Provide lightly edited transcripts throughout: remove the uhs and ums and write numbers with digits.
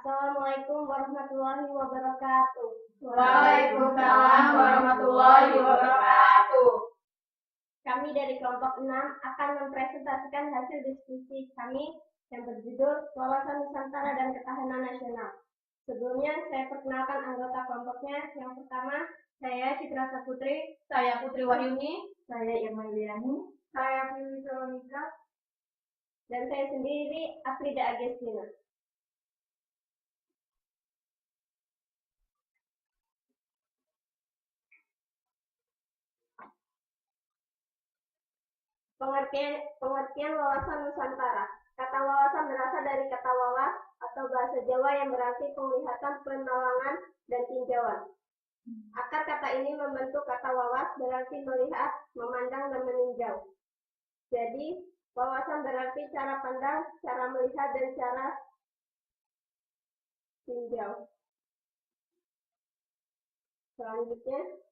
Assalamualaikum warahmatullahi wabarakatuh. Waalaikumsalam warahmatullahi wabarakatuh. Kami dari kelompok 6 akan mempresentasikan hasil diskusi kami yang berjudul Wawasan Nusantara dan Ketahanan Nasional. Sebelumnya saya perkenalkan anggota kelompoknya. Yang pertama, saya Citra Saputri, Saya Putri Wahyuni, saya Irma Liani, saya Fili Veronica, dan saya sendiri Afrida Agustina. Pengertian wawasan Nusantara. Kata wawasan berasal dari kata wawas atau bahasa Jawa yang berarti penglihatan, penawangan, dan tinjauan. Akar kata ini membentuk kata wawas berarti melihat, memandang, dan meninjau. Jadi, wawasan berarti cara pandang, cara melihat, dan cara tinjau. Selanjutnya,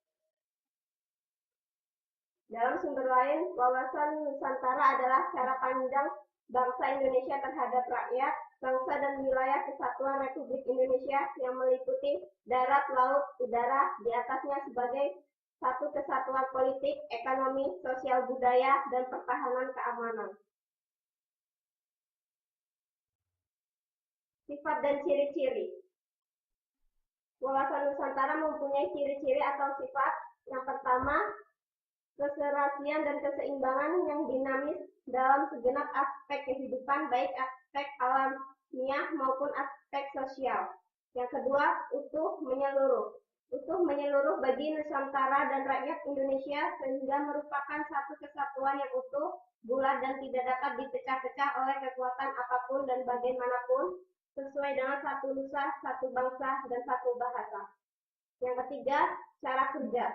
dalam sumber lain, wawasan Nusantara adalah cara pandang bangsa Indonesia terhadap rakyat, bangsa dan wilayah kesatuan Republik Indonesia yang meliputi darat, laut, udara, di atasnya sebagai satu kesatuan politik, ekonomi, sosial budaya, dan pertahanan keamanan. Sifat dan ciri-ciri. Wawasan Nusantara mempunyai ciri-ciri atau sifat. Yang pertama, keserasian dan keseimbangan yang dinamis dalam segenap aspek kehidupan, baik aspek alamiah maupun aspek sosial. Yang kedua, utuh menyeluruh. Utuh menyeluruh bagi Nusantara dan rakyat Indonesia sehingga merupakan satu kesatuan yang utuh, bulat, dan tidak dapat dipecah-pecah oleh kekuatan apapun dan bagaimanapun, sesuai dengan satu nusa, satu bangsa, dan satu bahasa. Yang ketiga, cara kerja.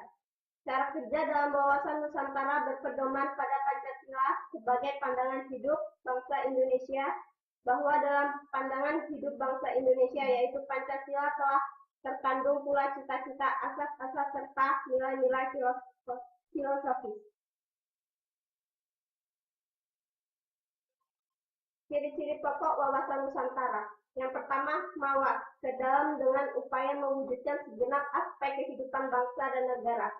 Cara kerja dalam wawasan Nusantara berpedoman pada Pancasila sebagai pandangan hidup bangsa Indonesia, bahwa dalam pandangan hidup bangsa Indonesia yaitu Pancasila telah terkandung pula cita-cita, asas-asas, serta nilai-nilai filosofis. Ciri-ciri pokok wawasan Nusantara. Yang pertama, mawas, ke dalam dengan upaya mewujudkan segenap aspek kehidupan bangsa dan negara.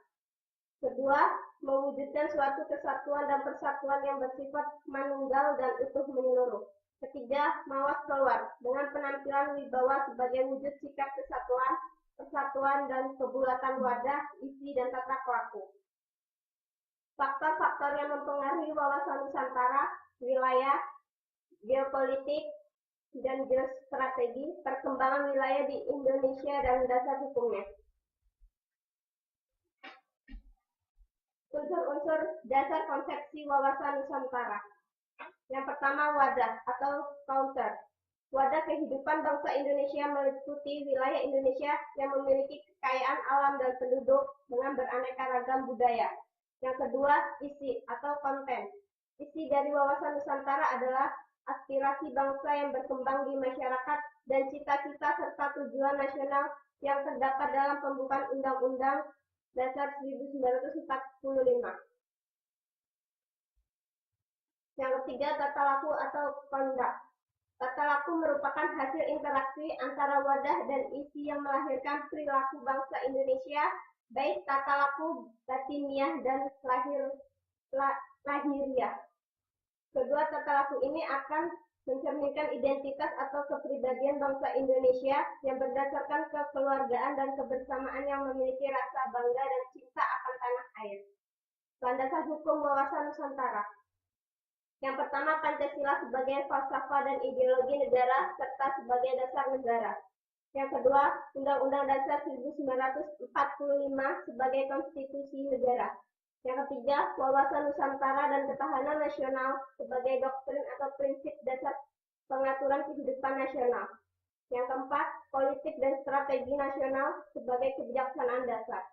Kedua, mewujudkan suatu kesatuan dan persatuan yang bersifat manunggal dan utuh menyeluruh. Ketiga, mawas keluar, dengan penampilan wibawa sebagai wujud sikap kesatuan, persatuan, dan kebulatan wadah, isi, dan tata kelaku. Faktor-faktor yang mempengaruhi wawasan Nusantara, wilayah, geopolitik, dan geostrategi, perkembangan wilayah di Indonesia, dan dasar hukumnya. Unsur-unsur dasar konsepsi wawasan Nusantara. Yang pertama, wadah atau counter. Wadah kehidupan bangsa Indonesia meliputi wilayah Indonesia yang memiliki kekayaan alam dan penduduk dengan beraneka ragam budaya. Yang kedua, isi atau konten. Isi dari wawasan Nusantara adalah aspirasi bangsa yang berkembang di masyarakat dan cita-cita serta tujuan nasional yang terdapat dalam pembukaan Undang-Undang Dasar 1945. Yang ketiga, tata laku atau conduct. Tata laku merupakan hasil interaksi antara wadah dan isi yang melahirkan perilaku bangsa Indonesia, baik tata laku batiniah dan lahiriah. Kedua, tata laku ini akan mencerminkan identitas atau kepribadian bangsa Indonesia yang berdasarkan kekeluargaan dan kebersamaan yang memiliki rasa bangga dan cinta akan tanah air. Landasan hukum wawasan Nusantara. Yang pertama, Pancasila sebagai falsafah dan ideologi negara serta sebagai dasar negara. Yang kedua, Undang-Undang Dasar 1945 sebagai konstitusi negara. Yang ketiga, wawasan Nusantara dan ketahanan nasional sebagai doktrin atau prinsip dasar pengaturan kehidupan nasional. Yang keempat, politik dan strategi nasional sebagai kebijaksanaan dasar.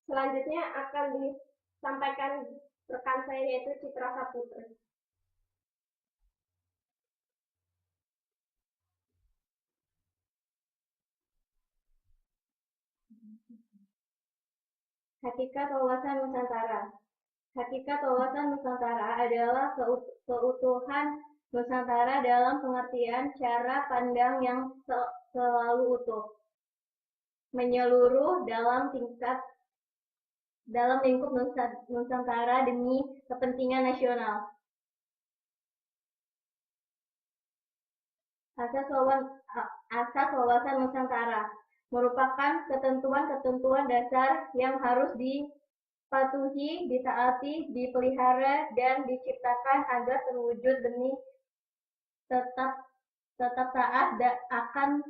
Selanjutnya akan disampaikan rekan saya yaitu Citra Saputri. Hakikat wawasan Nusantara. Hakikat wawasan Nusantara adalah keutuhan Nusantara dalam pengertian cara pandang yang selalu utuh, menyeluruh dalam lingkup Nusantara demi kepentingan nasional. Asas wawasan Nusantara merupakan ketentuan-ketentuan dasar yang harus dipatuhi, ditaati, dipelihara, dan diciptakan agar terwujud demi tetap taat akan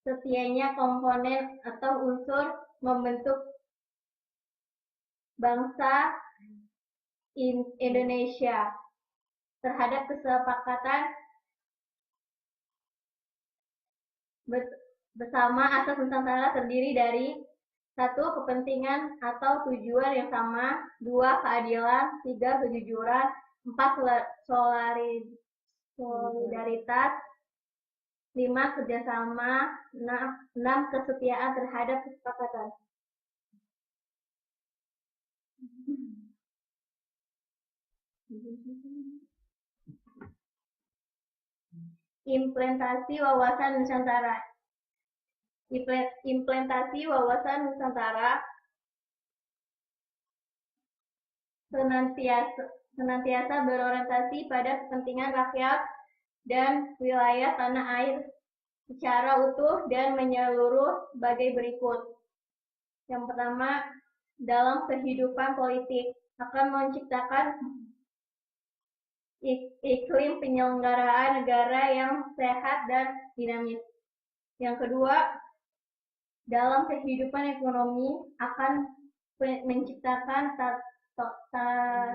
setianya komponen atau unsur membentuk bangsa Indonesia terhadap kesepakatan bersama. Asas Nusantara terdiri dari 1. Kepentingan atau tujuan yang sama, 2. Keadilan, 3. Kejujuran, 4. Solidaritas, 5. Kerjasama, 6. Kesetiaan terhadap kesepakatan. Implementasi wawasan Nusantara. Implementasi wawasan Nusantara senantiasa berorientasi pada kepentingan rakyat dan wilayah tanah air secara utuh dan menyeluruh sebagai berikut. Yang pertama, dalam kehidupan politik akan menciptakan iklim penyelenggaraan negara yang sehat dan dinamis. Yang kedua, dalam kehidupan ekonomi akan menciptakan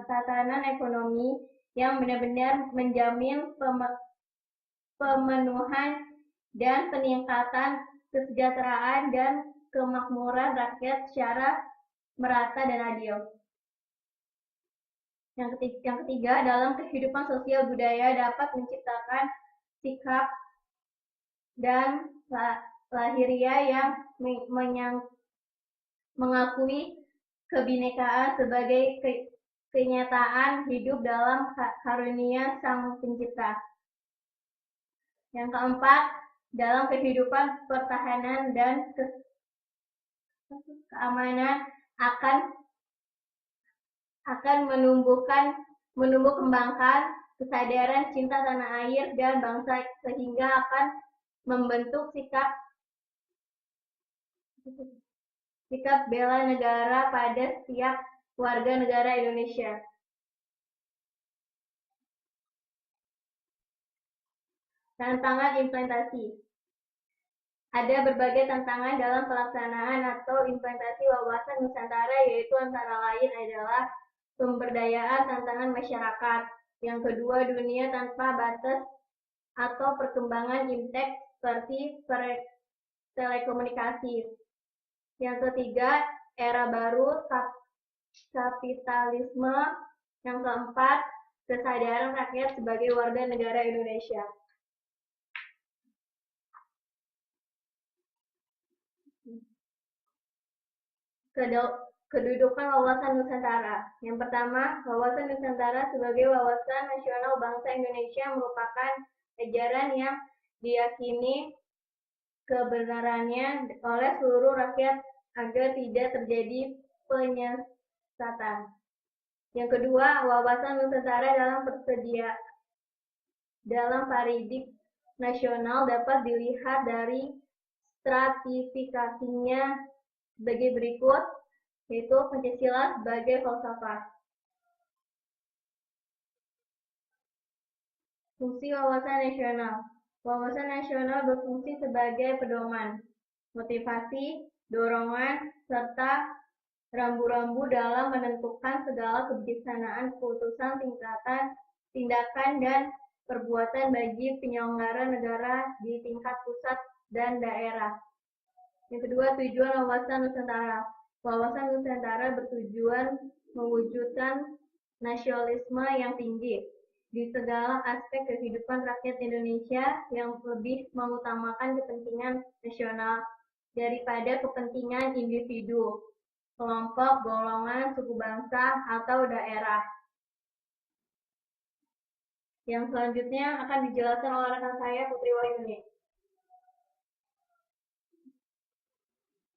tatanan ekonomi yang benar-benar menjamin pemenuhan dan peningkatan kesejahteraan dan kemakmuran rakyat secara merata dan adil. Yang ketiga, dalam kehidupan sosial budaya dapat menciptakan sikap dan lahiriah yang mengakui kebinekaan sebagai kenyataan hidup dalam karunia Sang Pencipta. Yang keempat, dalam kehidupan pertahanan dan keamanan akan menumbuh kembangkan kesadaran cinta tanah air dan bangsa sehingga akan membentuk sikap bela negara pada setiap warga negara Indonesia. Tantangan implementasi. Ada berbagai tantangan dalam pelaksanaan atau implementasi wawasan Nusantara, yaitu antara lain adalah pemberdayaan tantangan masyarakat. Yang kedua, dunia tanpa batas atau perkembangan iptek seperti telekomunikasi. Yang ketiga, era baru kapitalisme. Yang keempat, kesadaran rakyat sebagai warga negara Indonesia. Kedudukan wawasan Nusantara. Yang pertama, wawasan Nusantara sebagai wawasan nasional bangsa Indonesia merupakan ajaran yang diyakini kebenarannya oleh seluruh rakyat agar tidak terjadi penyesatan. Yang kedua, wawasan Nusantara dalam paradigma nasional dapat dilihat dari stratifikasinya sebagai berikut, yaitu Pancasila sebagai falsafah. Fungsi wawasan nasional. Wawasan nasional berfungsi sebagai pedoman, motivasi, dorongan, serta rambu-rambu dalam menentukan segala kebijaksanaan keputusan, tindakan, dan perbuatan bagi penyelenggara negara di tingkat pusat dan daerah. Yang kedua, tujuan wawasan Nusantara. Wawasan Nusantara bertujuan mewujudkan nasionalisme yang tinggi di segala aspek kehidupan rakyat Indonesia yang lebih mengutamakan kepentingan nasional daripada kepentingan individu, kelompok, golongan, suku bangsa, atau daerah. Yang selanjutnya akan dijelaskan oleh rekan saya Putri Wahyuni.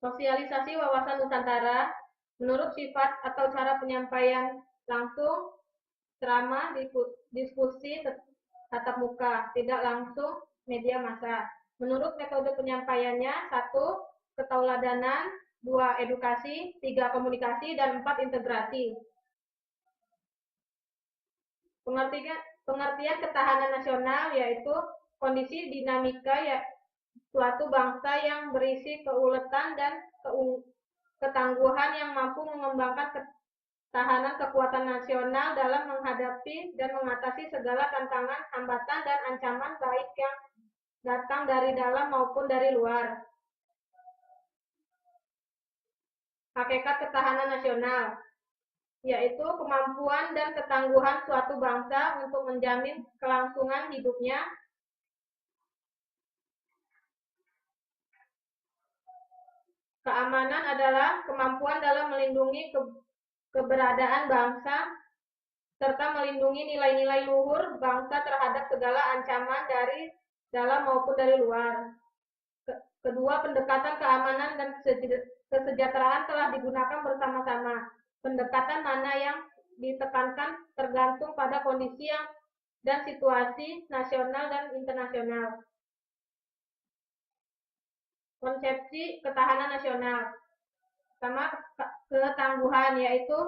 Sosialisasi wawasan Nusantara menurut sifat atau cara penyampaian langsung, ceramah, diskusi, tatap muka, tidak langsung, media massa. Menurut metode penyampaiannya, 1. Ketauladanan, 2. Edukasi, 3. Komunikasi, dan 4. Integrasi. Pengertian ketahanan nasional yaitu kondisi dinamika ya suatu bangsa yang berisi keuletan dan ketangguhan yang mampu mengembangkan ketahanan kekuatan nasional dalam menghadapi dan mengatasi segala tantangan, hambatan, dan ancaman baik yang datang dari dalam maupun dari luar. Hakikat ketahanan nasional yaitu kemampuan dan ketangguhan suatu bangsa untuk menjamin kelangsungan hidupnya, keamanan adalah kemampuan dalam melindungi keberadaan bangsa serta melindungi nilai-nilai luhur bangsa terhadap segala ancaman dari dalam maupun dari luar. Kedua, pendekatan keamanan dan kesejahteraan telah digunakan bersama-sama. Pendekatan mana yang ditekankan tergantung pada kondisi dan situasi nasional dan internasional. Konsepsi ketahanan nasional. Pertama, ketangguhan yaitu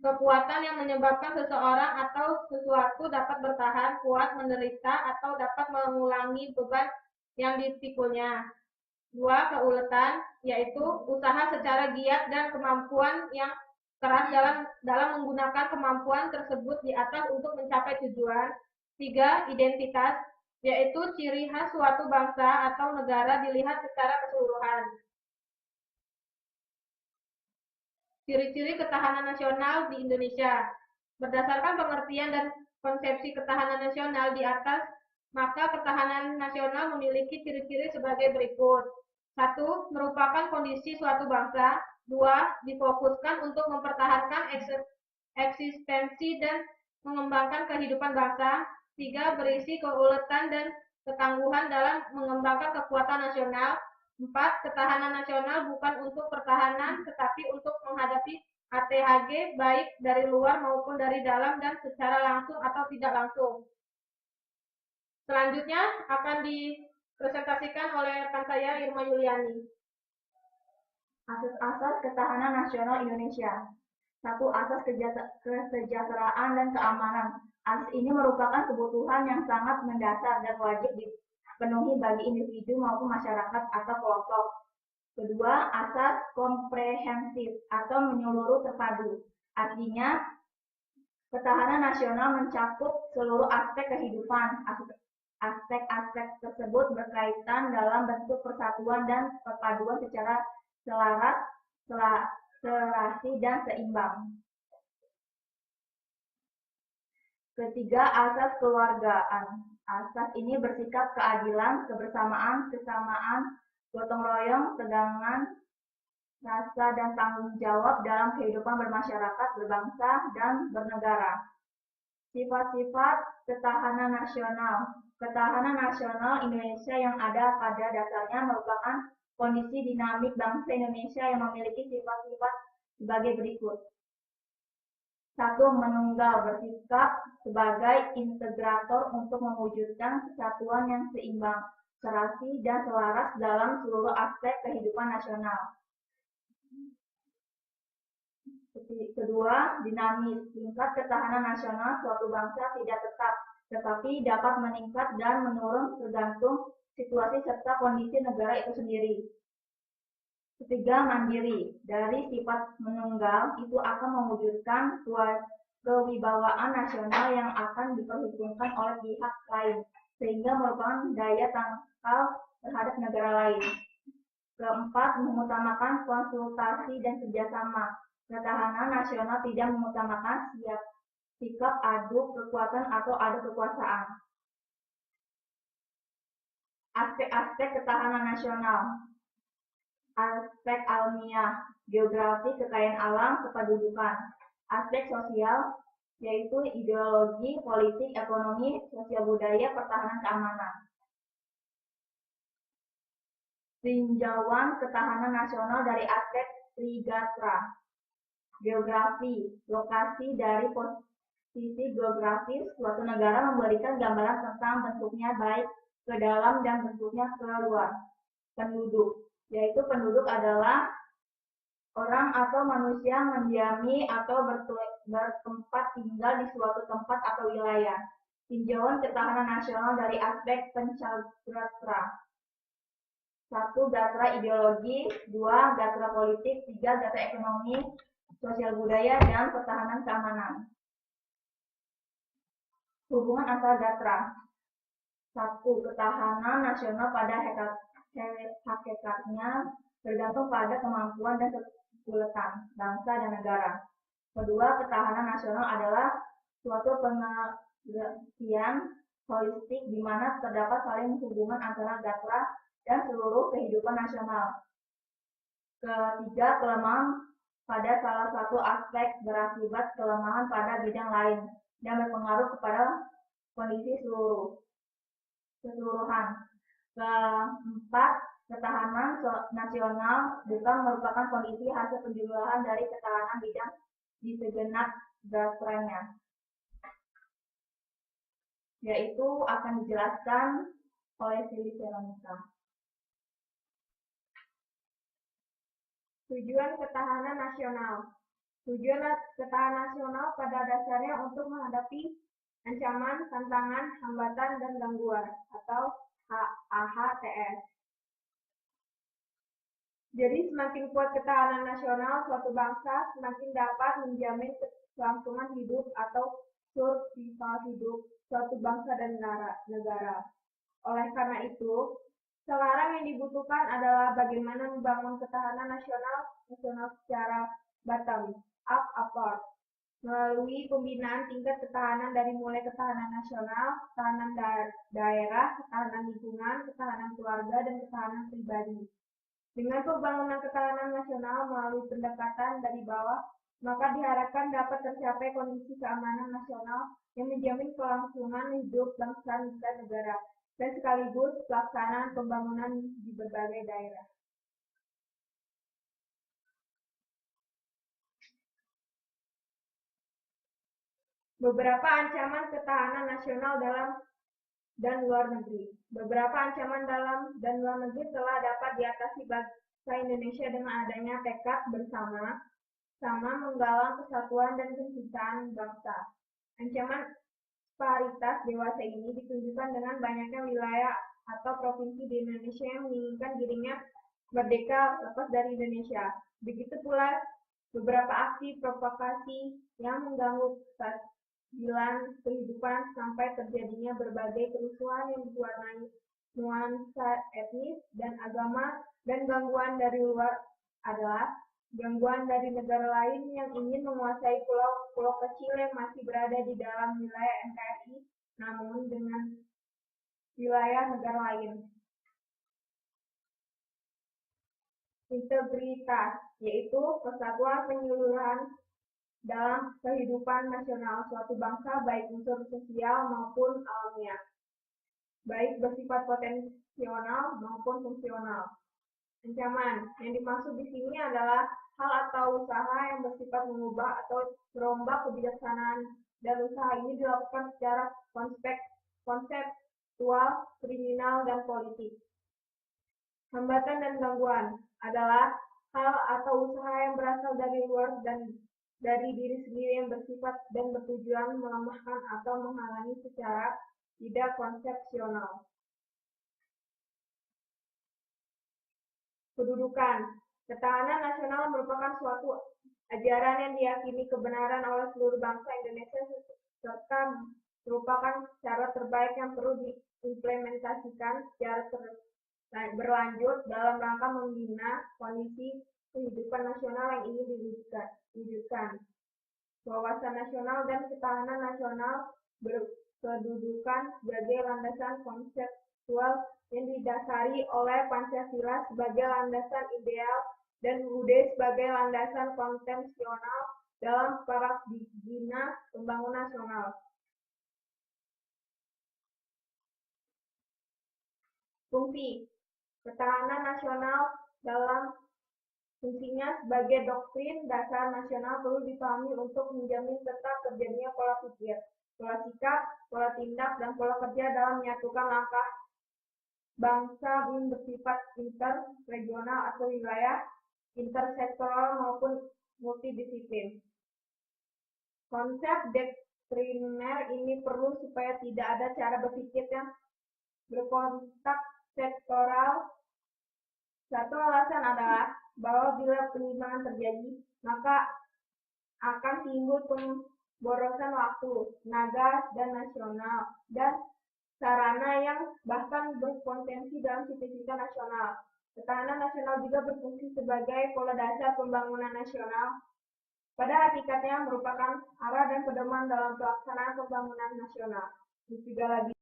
kekuatan yang menyebabkan seseorang atau sesuatu dapat bertahan kuat, menderita, atau dapat mengulangi beban yang dipikulnya. 2. Keuletan yaitu usaha secara giat dan kemampuan yang keras dalam menggunakan kemampuan tersebut di atas untuk mencapai tujuan. 3. Identitas yaitu ciri khas suatu bangsa atau negara dilihat secara keseluruhan. Ciri-ciri ketahanan nasional di Indonesia. Berdasarkan pengertian dan konsepsi ketahanan nasional di atas, maka ketahanan nasional memiliki ciri-ciri sebagai berikut. 1. Merupakan kondisi suatu bangsa. 2. Difokuskan untuk mempertahankan eksistensi dan mengembangkan kehidupan bangsa. 3. Berisi keuletan dan ketangguhan dalam mengembangkan kekuatan nasional. 4. Ketahanan nasional bukan untuk pertahanan, tetapi untuk menghadapi ATHG baik dari luar maupun dari dalam dan secara langsung atau tidak langsung. Selanjutnya akan dipresentasikan oleh rekan saya Irma Yuliani. Asas-asas ketahanan nasional Indonesia. 1. Asas kesejahteraan dan keamanan. Asas ini merupakan kebutuhan yang sangat mendasar dan wajib dipenuhi bagi individu maupun masyarakat atau kelompok. Kedua, asas komprehensif atau menyeluruh terpadu. Artinya, ketahanan nasional mencakup seluruh aspek kehidupan. Aspek-aspek tersebut berkaitan dalam bentuk persatuan dan perpaduan secara selaras, serasi, dan seimbang. Ketiga, asas keluargaan. Asas ini bersikap keadilan, kebersamaan, kesamaan, gotong royong, tegangan, rasa, dan tanggung jawab dalam kehidupan bermasyarakat, berbangsa, dan bernegara. Sifat-sifat ketahanan nasional. Ketahanan nasional Indonesia yang ada pada dasarnya merupakan kondisi dinamik bangsa Indonesia yang memiliki sifat-sifat sebagai berikut. 1. Menunggal, bersikap sebagai integrator untuk mewujudkan kesatuan yang seimbang, serasi, dan selaras dalam seluruh aspek kehidupan nasional. Kedua, dinamis. Tingkat ketahanan nasional suatu bangsa tidak tetap, tetapi dapat meningkat dan menurun tergantung situasi serta kondisi negara itu sendiri. Ketiga, mandiri. Dari sifat menunggal itu akan mewujudkan kewibawaan nasional yang akan diperhitungkan oleh pihak lain, sehingga merupakan daya tangkal terhadap negara lain. Keempat, mengutamakan konsultasi dan kerjasama. Ketahanan nasional tidak mengutamakan sikap adu kekuatan atau adu kekuasaan. Aspek-aspek ketahanan nasional. Aspek alamiah, geografi, kekayaan alam, kependudukan. Aspek sosial, yaitu ideologi, politik, ekonomi, sosial budaya, pertahanan, keamanan. Tinjauan ketahanan nasional dari aspek Trigatra. Geografi, lokasi dari posisi geografis suatu negara memberikan gambaran tentang bentuknya baik ke dalam dan bentuknya ke luar. Penduduk, yaitu penduduk adalah orang atau manusia mendiami atau bertempat tinggal di suatu tempat atau wilayah. Tinjauan ketahanan nasional dari aspek Pencagatra. 1. Gatra ideologi, 2. Gatra politik, 3. Gatra ekonomi, sosial budaya, dan pertahanan keamanan. Hubungan antar gatra. 1. Ketahanan nasional pada hakikatnya bergantung pada kemampuan dan kekuatan bangsa dan negara. Kedua, ketahanan nasional adalah suatu pengertian holistik di mana terdapat saling hubungan antara gatra dan seluruh kehidupan nasional. Ketiga, kelemahan pada salah satu aspek berakibat kelemahan pada bidang lain dan berpengaruh kepada kondisi keseluruhan. Keempat, ketahanan nasional bukan merupakan kondisi hasil penjumlahan dari ketahanan bidang di segenap gatranya, yaitu akan dijelaskan oleh Sili Veronica. Tujuan ketahanan nasional. Tujuan ketahanan nasional pada dasarnya untuk menghadapi ancaman, tantangan, hambatan, dan gangguan atau AHTS. Jadi semakin kuat ketahanan nasional suatu bangsa, semakin dapat menjamin kelangsungan hidup atau survival hidup suatu bangsa dan negara. Oleh karena itu, sekarang yang dibutuhkan adalah bagaimana membangun ketahanan nasional secara bottom up approach melalui pembinaan tingkat ketahanan dari mulai ketahanan nasional, ketahanan daerah, ketahanan lingkungan, ketahanan keluarga, dan ketahanan pribadi. Dengan pembangunan ketahanan nasional melalui pendekatan dari bawah, maka diharapkan dapat tercapai kondisi keamanan nasional yang menjamin kelangsungan hidup bangsa dan negara, dan sekaligus pelaksanaan pembangunan di berbagai daerah. Beberapa ancaman ketahanan nasional dalam dan luar negeri. Beberapa ancaman dalam dan luar negeri telah dapat diatasi bangsa Indonesia dengan adanya tekad bersama menggalang kesatuan dan kecintaan bangsa. Ancaman disparitas dewasa ini ditunjukkan dengan banyaknya wilayah atau provinsi di Indonesia yang menginginkan dirinya merdeka lepas dari Indonesia. Begitu pula beberapa aksi provokasi yang mengganggu keadilan kehidupan sampai terjadinya berbagai kerusuhan yang diwarnai nuansa etnis dan agama, dan gangguan dari luar adalah gangguan dari negara lain yang ingin menguasai pulau-pulau kecil yang masih berada di dalam wilayah NKRI, namun dengan wilayah negara lain. Integritas, yaitu kesatuan penyeluruhan dalam kehidupan nasional suatu bangsa, baik unsur sosial maupun alamiah, baik bersifat potensial maupun fungsional. Ancaman yang dimaksud di sini adalah hal atau usaha yang bersifat mengubah atau merombak kebijaksanaan, dan usaha ini dilakukan secara konseptual, kriminal, dan politik. Hambatan dan gangguan adalah hal atau usaha yang berasal dari luar dan dari diri sendiri yang bersifat dan bertujuan melemahkan atau menghalangi secara tidak konsepsional. Kedudukan. Ketahanan nasional merupakan suatu ajaran yang diyakini kebenaran oleh seluruh bangsa Indonesia serta merupakan cara terbaik yang perlu diimplementasikan secara berlanjut dalam rangka membina kondisi kehidupan nasional yang ingin diwujudkan. Wawasan nasional dan ketahanan nasional berkedudukan sebagai landasan konseptual yang didasari oleh Pancasila sebagai landasan ideal dan UUD sebagai landasan konvensional dalam paradigma pembangunan nasional. Fungsi ketahanan nasional dalam fungsinya sebagai doktrin dasar nasional perlu dipahami untuk menjamin tetap terjadinya pola pikir, pola sikap, pola tindak, dan pola kerja dalam menyatukan langkah bangsa yang bersifat interregional atau wilayah, intersektoral maupun multidisiplin. Konsep doktriner ini perlu supaya tidak ada cara berpikir yang berkontak sektoral. Satu alasan adalah bahwa bila penyimpangan terjadi, maka akan timbul pemborosan waktu, tenaga, dan nasional, dan sarana yang bahkan berpotensi dalam signifikan nasional. Ketahanan nasional juga berfungsi sebagai pola dasar pembangunan nasional. Pada hakikatnya merupakan arah dan pedoman dalam pelaksanaan pembangunan nasional. Juga lagi